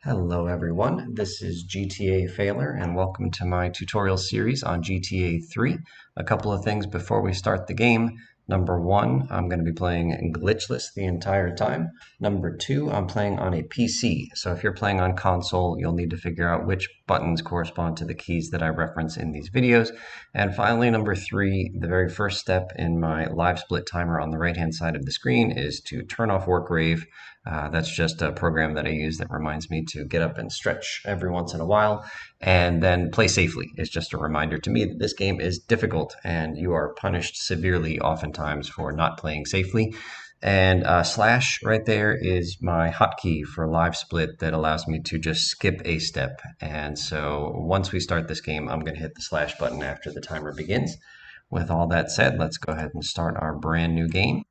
Hello everyone, this is GTA Failure and welcome to my tutorial series on GTA 3. A couple of things before we start the game. Number one, I'm going to be playing glitchless the entire time. Number two, I'm playing on a PC. So if you're playing on console, you'll need to figure out which buttons correspond to the keys that I reference in these videos. And finally, number three, the very first step in my live split timer on the right-hand side of the screen is to turn off work rave. That's just a program that I use that reminds me to get up and stretch every once in a while, and then play safely. It's just a reminder to me that this game is difficult and you are punished severely oftentimes for not playing safely. And slash right there is my hotkey for live split that allows me to just skip a step. And so once we start this game, I'm going to hit the slash button after the timer begins. With all that said, let's go ahead and start our brand new game.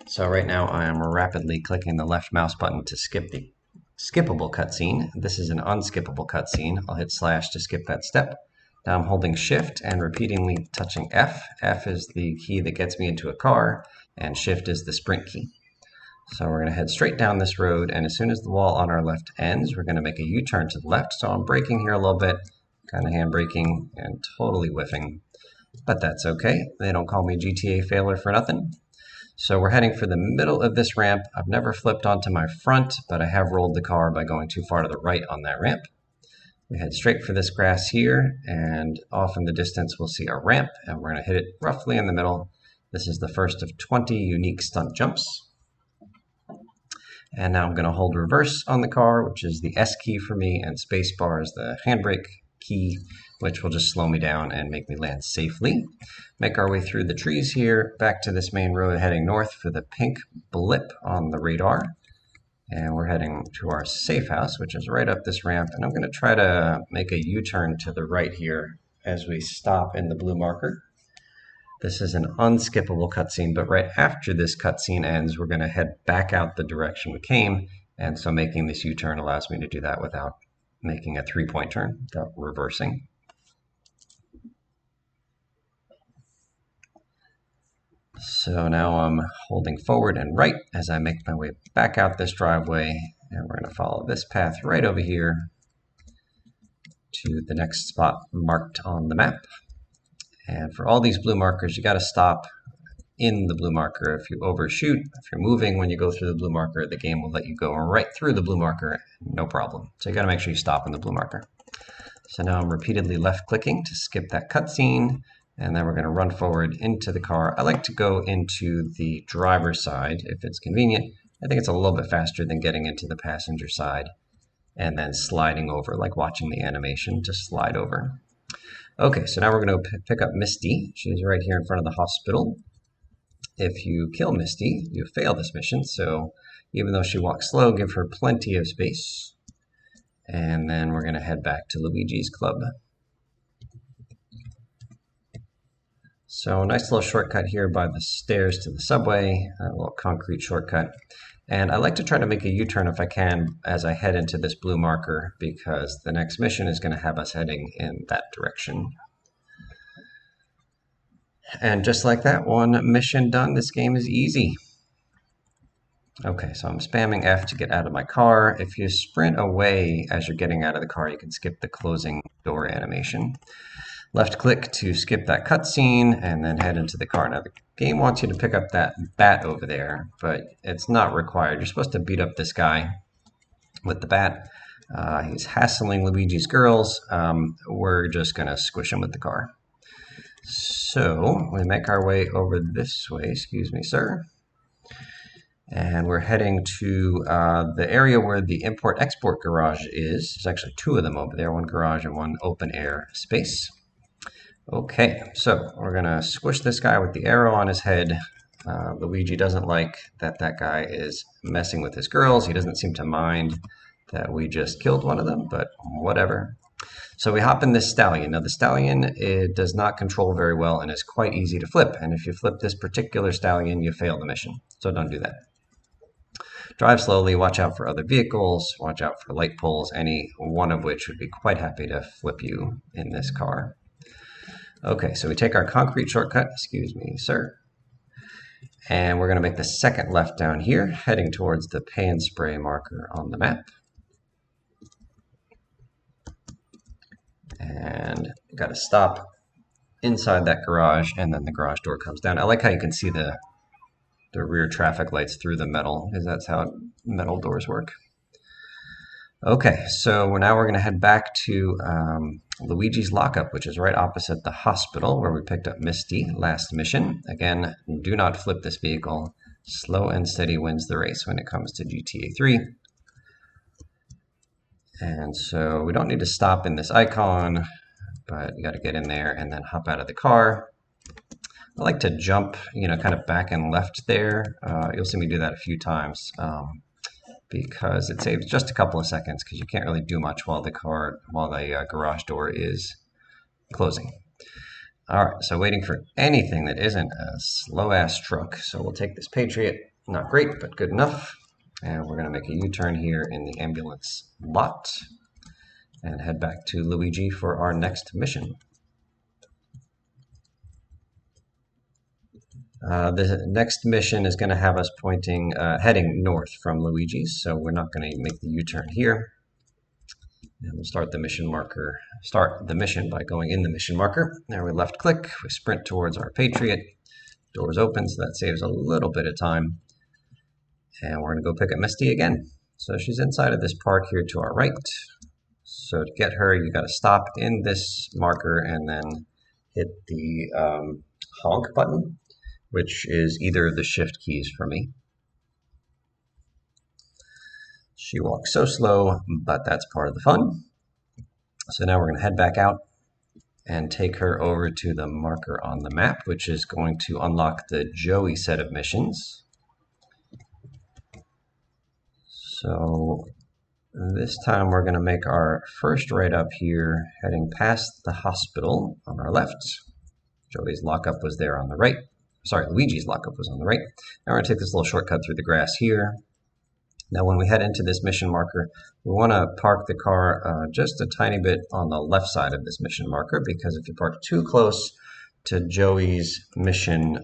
So right now I am rapidly clicking the left mouse button to skip the skippable cutscene. This is an unskippable cutscene. I'll hit slash to skip that step. Now I'm holding shift and repeatedly touching F. F is the key that gets me into a car, and shift is the sprint key. So we're going to head straight down this road, and as soon as the wall on our left ends, we're going to make a U-turn to the left. So I'm braking here a little bit, kind of hand braking and totally whiffing. But that's okay. They don't call me GTA Failure for nothing. So we're heading for the middle of this ramp. I've never flipped onto my front, but I have rolled the car by going too far to the right on that ramp. We head straight for this grass here, and off in the distance we'll see a ramp, and we're going to hit it roughly in the middle. This is the first of 20 unique stunt jumps. And now I'm going to hold reverse on the car, which is the S key for me, and spacebar is the handbrake key, which will just slow me down and make me land safely. Make our way through the trees here, back to this main road, heading north for the pink blip on the radar. And we're heading to our safe house, which is right up this ramp. And I'm going to try to make a U-turn to the right here as we stop in the blue marker. This is an unskippable cutscene, but right after this cutscene ends, we're going to head back out the direction we came. And so making this U-turn allows me to do that without making a three-point turn, without reversing. So now I'm holding forward and right as I make my way back out this driveway, and we're going to follow this path right over here to the next spot marked on the map. And for all these blue markers, you got to stop in the blue marker. If you overshoot, if you're moving when you go through the blue marker, the game will let you go right through the blue marker, no problem. So you got to make sure you stop in the blue marker. So now I'm repeatedly left clicking to skip that cutscene. And then we're going to run forward into the car. I like to go into the driver's side if it's convenient. I think it's a little bit faster than getting into the passenger side and then sliding over, like watching the animation, just slide over. Okay, so now we're going to pick up Misty. She's right here in front of the hospital. If you kill Misty, you fail this mission. So even though she walks slow, give her plenty of space. And then we're going to head back to Luigi's Club. So a nice little shortcut here by the stairs to the subway, a little concrete shortcut. And I like to try to make a U-turn if I can as I head into this blue marker, because the next mission is going to have us heading in that direction. And just like that, one mission done. This game is easy. Okay, so I'm spamming F to get out of my car. If you sprint away as you're getting out of the car, you can skip the closing door animation. Left click to skip that cutscene and then head into the car. Now the game wants you to pick up that bat over there, but it's not required. You're supposed to beat up this guy with the bat. He's hassling Luigi's girls. We're just going to squish him with the car. So we make our way over this way. Excuse me, sir. And we're heading to the area where the import-export garage is. There's actually two of them over there, one garage and one open-air space. Okay, so we're going to squish this guy with the arrow on his head. Luigi doesn't like that guy is messing with his girls. He doesn't seem to mind that we just killed one of them, but whatever. So we hop in this stallion. Now the stallion, it does not control very well and is quite easy to flip. And if you flip this particular stallion, you fail the mission. So don't do that. Drive slowly, watch out for other vehicles, watch out for light poles, any one of which would be quite happy to flip you in this car. Okay, so we take our concrete shortcut, excuse me, sir, And we're going to make the second left down here, heading towards the pay and spray marker on the map. And you got to stop inside that garage, and then the garage door comes down. I like how you can see the rear traffic lights through the metal, because that's how metal doors work. Okay, so now we're going to head back to Luigi's lockup, which is right opposite the hospital where we picked up Misty last mission. Again, do not flip this vehicle. Slow and steady wins the race when it comes to GTA 3. And so we don't need to stop in this icon, but you got to get in there and then hop out of the car. I like to jump, kind of back and left there. You'll see me do that a few times because it saves just a couple of seconds, because you can't really do much while the garage door is closing. All right, so waiting for anything that isn't a slow-ass truck. So we'll take this Patriot. Not great, but good enough. And we're going to make a U-turn here in the ambulance lot and head back to Luigi for our next mission. The next mission is going to have us heading north from Luigi's, so we're not going to make the U-turn here. And we'll start the mission by going in the mission marker. There we left click, we sprint towards our Patriot. Doors open, so that saves a little bit of time. And we're going to go pick up Misty again. So she's inside of this park here to our right. So to get her, you got to stop in this marker and then hit the honk button, which is either of the shift keys for me. She walks so slow, but that's part of the fun. So now we're going to head back out and take her over to the marker on the map, which is going to unlock the Joey set of missions. So this time we're going to make our first right up here, heading past the hospital on our left. Joey's lockup was there on the right. Sorry, Luigi's lockup was on the right. Now we're going to take this little shortcut through the grass here. Now when we head into this mission marker, we want to park the car just a tiny bit on the left side of this mission marker, because if you park too close to Joey's mission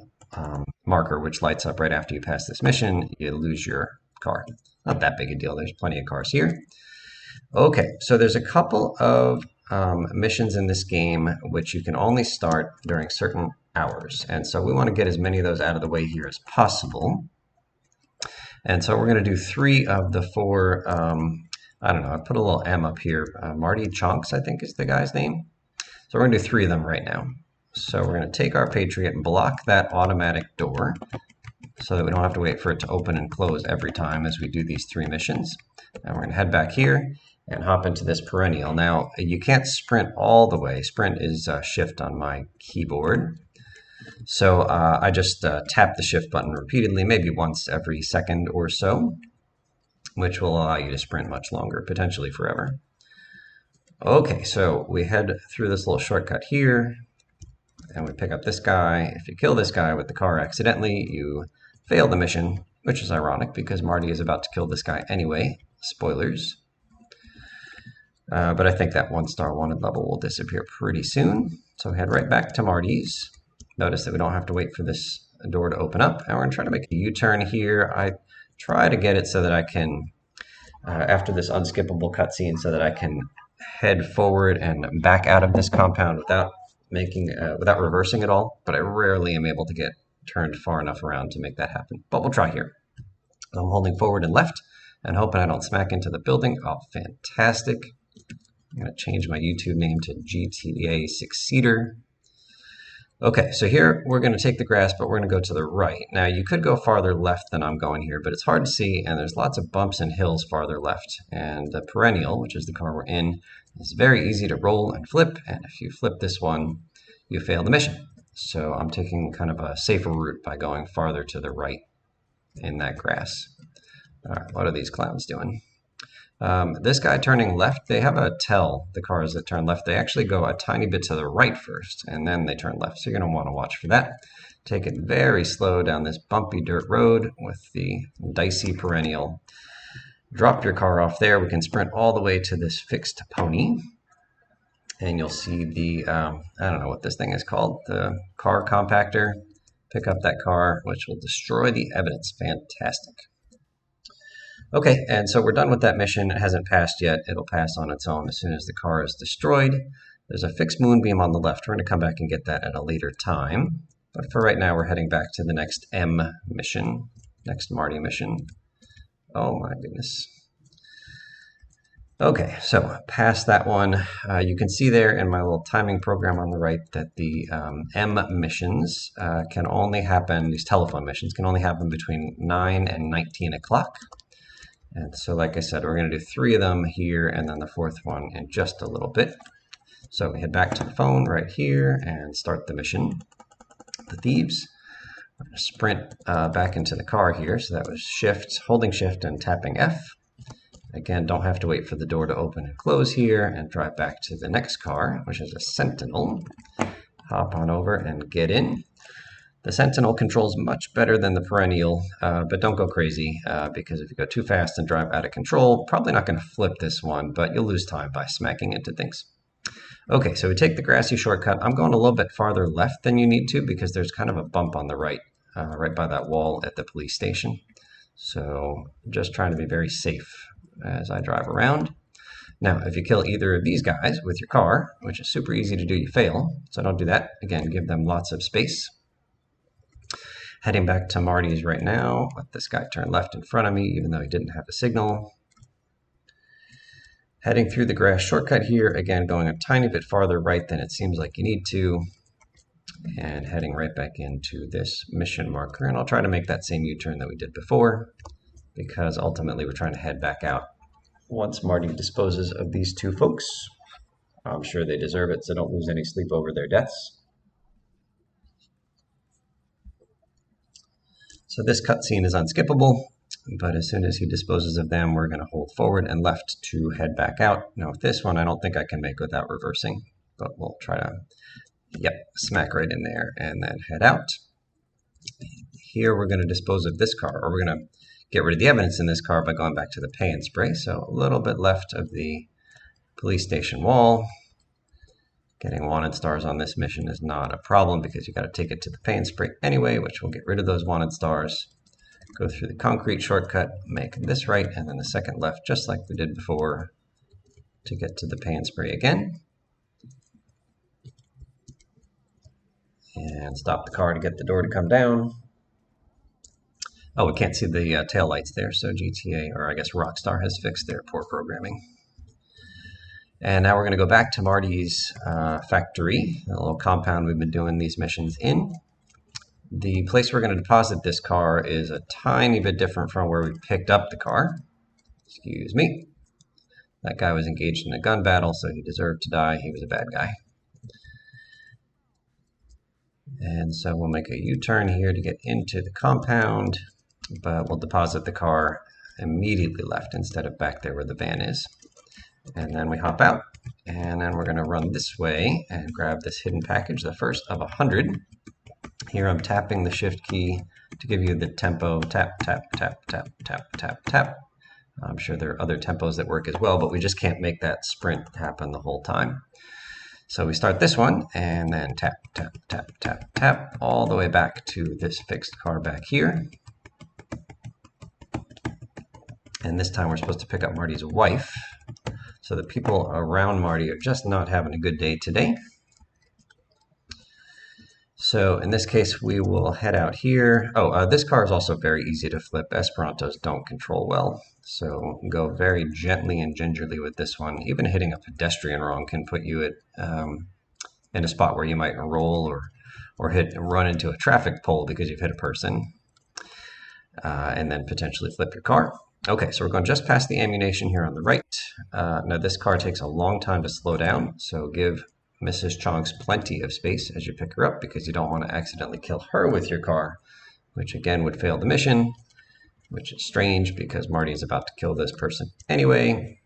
marker, which lights up right after you pass this mission, you lose your car. Not that big a deal. There's plenty of cars here. Okay, so there's a couple of missions in this game which you can only start during certain hours. And so we want to get as many of those out of the way here as possible. And so we're going to do 3 of the 4, I don't know, I put a little M up here. Marty Chonks, I think is the guy's name. So we're going to do 3 of them right now. So we're going to take our Patriot and block that automatic door so that we don't have to wait for it to open and close every time as we do these 3 missions. And we're going to head back here and hop into this perennial. Now, you can't sprint all the way. Sprint is shift on my keyboard. So I just tap the shift button repeatedly, maybe once every second or so, which will allow you to sprint much longer, potentially forever. Okay, so we head through this little shortcut here, and we pick up this guy. If you kill this guy with the car accidentally, you fail the mission, which is ironic because Marty is about to kill this guy anyway. Spoilers. But I think that 1-star wanted level will disappear pretty soon. So we head right back to Marty's. Notice that we don't have to wait for this door to open up. And we're going to try to make a U-turn here. I try to get it so that I can, after this unskippable cutscene, so that I can head forward and back out of this compound without reversing at all. But I rarely am able to get turned far enough around to make that happen. But we'll try here. I'm holding forward and left and hoping I don't smack into the building. Oh, fantastic. I'm going to change my YouTube name to GTA 6-Seater. Okay, so here we're going to take the grass, but we're going to go to the right. Now, you could go farther left than I'm going here, but it's hard to see, and there's lots of bumps and hills farther left. And the perennial, which is the car we're in, is very easy to roll and flip, and if you flip this one, you fail the mission. So I'm taking kind of a safer route by going farther to the right in that grass. All right, what are these clowns doing? This guy turning left, they have a tell, the cars that turn left. They actually go a tiny bit to the right first, and then they turn left. So you're going to want to watch for that. Take it very slow down this bumpy dirt road with the dicey perennial. Drop your car off there. We can sprint all the way to this fixed pony. And you'll see the, I don't know what this thing is called, the car compactor pick up that car, which will destroy the evidence. Fantastic. Okay, and so we're done with that mission. It hasn't passed yet. It'll pass on its own as soon as the car is destroyed. There's a fixed moonbeam on the left. We're going to come back and get that at a later time. But for right now, we're heading back to the next M mission, next Marty mission. Oh my goodness. Okay, so past that one, you can see there in my little timing program on the right that the M missions can only happen, these telephone missions can only happen between 9 and 19 o'clock. And so like I said, we're going to do 3 of them here and then the 4th one in just a little bit. So we head back to the phone right here and start the mission. The thieves. We're going to sprint back into the car here. So that was shift, holding shift and tapping F. Again, don't have to wait for the door to open and close here, and drive back to the next car, which is a Sentinel. Hop on over and get in. The Sentinel controls much better than the Perennial, but don't go crazy, because if you go too fast and drive out of control, probably not going to flip this one, but you'll lose time by smacking into things. Okay, so we take the grassy shortcut. I'm going a little bit farther left than you need to because there's kind of a bump on the right, right by that wall at the police station. So just trying to be very safe as I drive around. Now, if you kill either of these guys with your car, which is super easy to do, you fail. So don't do that. Again, give them lots of space. Heading back to Marty's right now. Let this guy turn left in front of me, even though he didn't have a signal. Heading through the grass shortcut here, again, going a tiny bit farther right than it seems like you need to. And heading right back into this mission marker. And I'll try to make that same U-turn that we did before, because ultimately we're trying to head back out once Marty disposes of these 2 folks. I'm sure they deserve it, so don't lose any sleep over their deaths. So this cutscene is unskippable, but as soon as he disposes of them, we're going to hold forward and left to head back out. Now with this one, I don't think I can make without reversing, but we'll try to, yep, smack right in there and then head out. Here we're going to dispose of this car, or we're going to get rid of the evidence in this car by going back to the pay and spray. So a little bit left of the police station wall. Getting wanted stars on this mission is not a problem because you got to take it to the pay and spray anyway, which will get rid of those wanted stars. Go through the concrete shortcut, make this right, and then the second left, just like we did before, to get to the pay and spray again. And stop the car to get the door to come down. Oh, we can't see the tail lights there, so GTA, or I guess Rockstar, has fixed their poor programming. And now we're going to go back to Marty's factory, the little compound we've been doing these missions in. The place we're going to deposit this car is a tiny bit different from where we picked up the car. Excuse me. That guy was engaged in a gun battle, so he deserved to die. He was a bad guy. And so we'll make a U-turn here to get into the compound, but we'll deposit the car immediately left instead of back there where the van is. And then we hop out, and then we're going to run this way and grab this hidden package, the first of 100. Here I'm tapping the shift key to give you the tempo, tap, tap, tap, tap, tap, tap, tap. I'm sure there are other tempos that work as well, but we just can't make that sprint happen the whole time. So we start this one, and then tap, tap, tap, tap, tap, all the way back to this fixed car back here. And this time we're supposed to pick up Marty's wife. So the people around Marty are just not having a good day today. So in this case, we will head out here. Oh, this car is also very easy to flip. Esperantos don't control well. So go very gently and gingerly with this one. Even hitting a pedestrian wrong can put you at in a spot where you might roll or run into a traffic pole because you've hit a person. And then potentially flip your car. Okay, so we're going just past the ammunition here on the right. Now this car takes a long time to slow down, so give Mrs. Chonks plenty of space as you pick her up because you don't want to accidentally kill her with your car, which again would fail the mission, which is strange because Marty is about to kill this person anyway.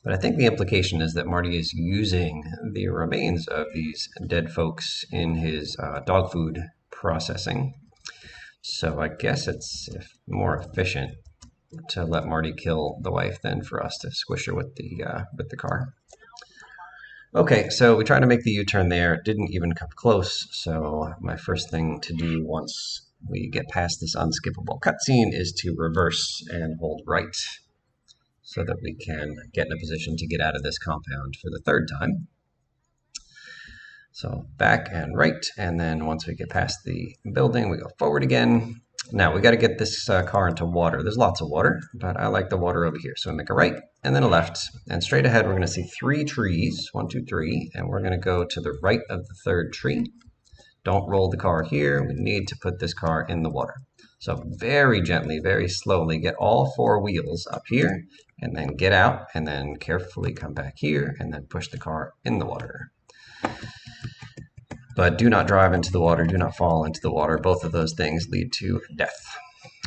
But I think the implication is that Marty is using the remains of these dead folks in his dog food processing. So I guess it's more efficient to let Marty kill the wife than for us to squish her with the car. Okay, so we tried to make the U-turn there. It didn't even come close. So my first thing to do once we get past this unskippable cutscene is to reverse and hold right so that we can get in a position to get out of this compound for the third time. So back and right, and then once we get past the building, we go forward again. Now we got to get this car into water. There's lots of water, but I like the water over here. So we make a right and then a left, and straight ahead we're going to see 3 trees, 1, 2, 3, and we're going to go to the right of the 3rd tree. Don't roll the car here. We need to put this car in the water. So very gently, very slowly, get all 4 wheels up here, and then get out, and then carefully come back here, and then push the car in the water. But do not drive into the water, do not fall into the water. Both of those things lead to death.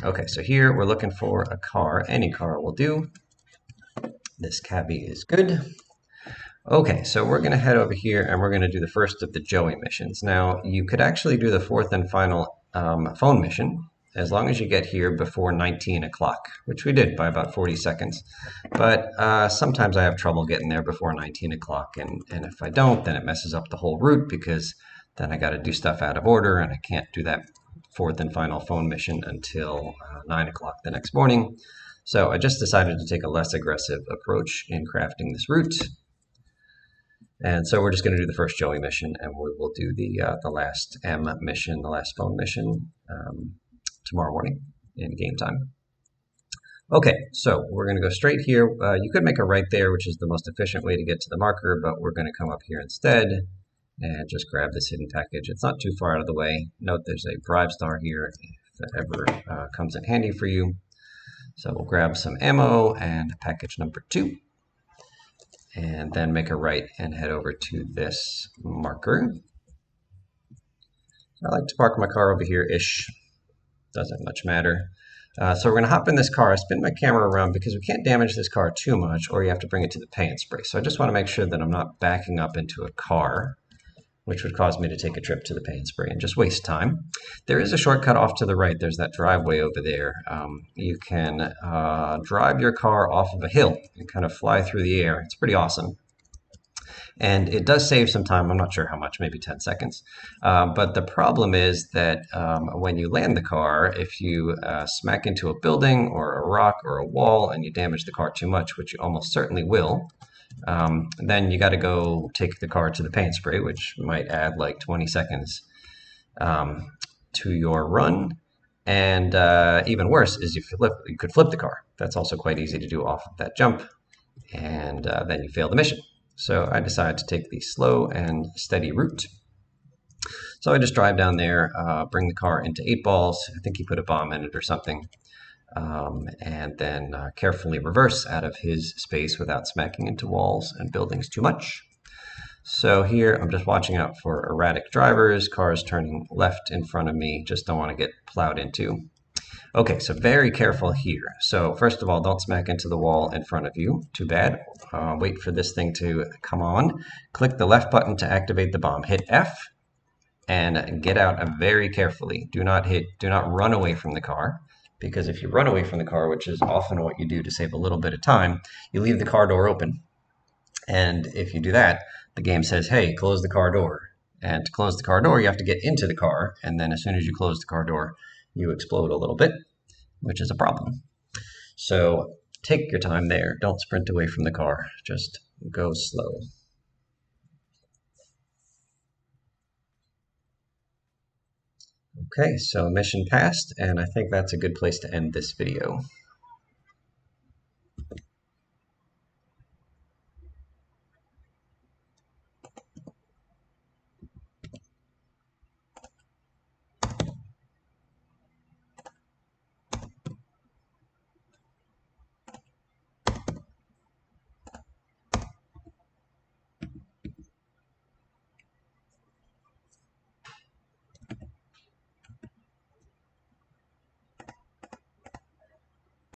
Okay, so here we're looking for a car. Any car will do. This cabbie is good. Okay, so we're going to head over here and we're going to do the first of the Joey missions. Now, you could actually do the 4th and final phone mission as long as you get here before 19 o'clock, which we did by about 40 seconds. But sometimes I have trouble getting there before 19 o'clock, and if I don't, then it messes up the whole route because then I got to do stuff out of order, and I can't do that 4th and final phone mission until 9 o'clock the next morning. So I just decided to take a less aggressive approach in crafting this route. And so we're just going to do the first Joey mission, and we will do the last M mission, the last phone mission, tomorrow morning in game time. Okay, so we're going to go straight here. You could make a right there, which is the most efficient way to get to the marker, but we're going to come up here instead and just grab this hidden package. It's not too far out of the way. Note there's a bribe star here if that ever comes in handy for you. So we'll grab some ammo and package number 2. And then make a right and head over to this marker. I like to park my car over here-ish. Doesn't much matter. So we're going to hop in this car. I spin my camera around because we can't damage this car too much, or you have to bring it to the pay and spray. So I just want to make sure that I'm not backing up into a car, which would cause me to take a trip to the pay and spray and just waste time. There is a shortcut off to the right. There's that driveway over there. You can drive your car off of a hill and kind of fly through the air. It's pretty awesome. And it does save some time. I'm not sure how much, maybe 10 seconds. But the problem is that when you land the car, if you smack into a building or a rock or a wall and you damage the car too much, which you almost certainly will, then you got to go take the car to the paint spray, which might add like 20 seconds to your run. And even worse is you could flip the car. That's also quite easy to do off of that jump, and then you fail the mission. So I decided to take the slow and steady route. So I just drive down there, bring the car into 8 balls. I think he put a bomb in it or something. And then carefully reverse out of his space without smacking into walls and buildings too much. So here I'm just watching out for erratic drivers, cars turning left in front of me, just don't want to get plowed into. Okay, so very careful here. So first of all, don't smack into the wall in front of you. Too bad. Wait for this thing to come on. Click the left button to activate the bomb. Hit F and get out very carefully. Do not run away from the car, because if you run away from the car, which is often what you do to save a little bit of time, you leave the car door open. And if you do that, the game says, hey, close the car door. And to close the car door, you have to get into the car. And then as soon as you close the car door, you explode a little bit, which is a problem. So take your time there. Don't sprint away from the car. Just go slow. Okay, so mission passed, and I think that's a good place to end this video.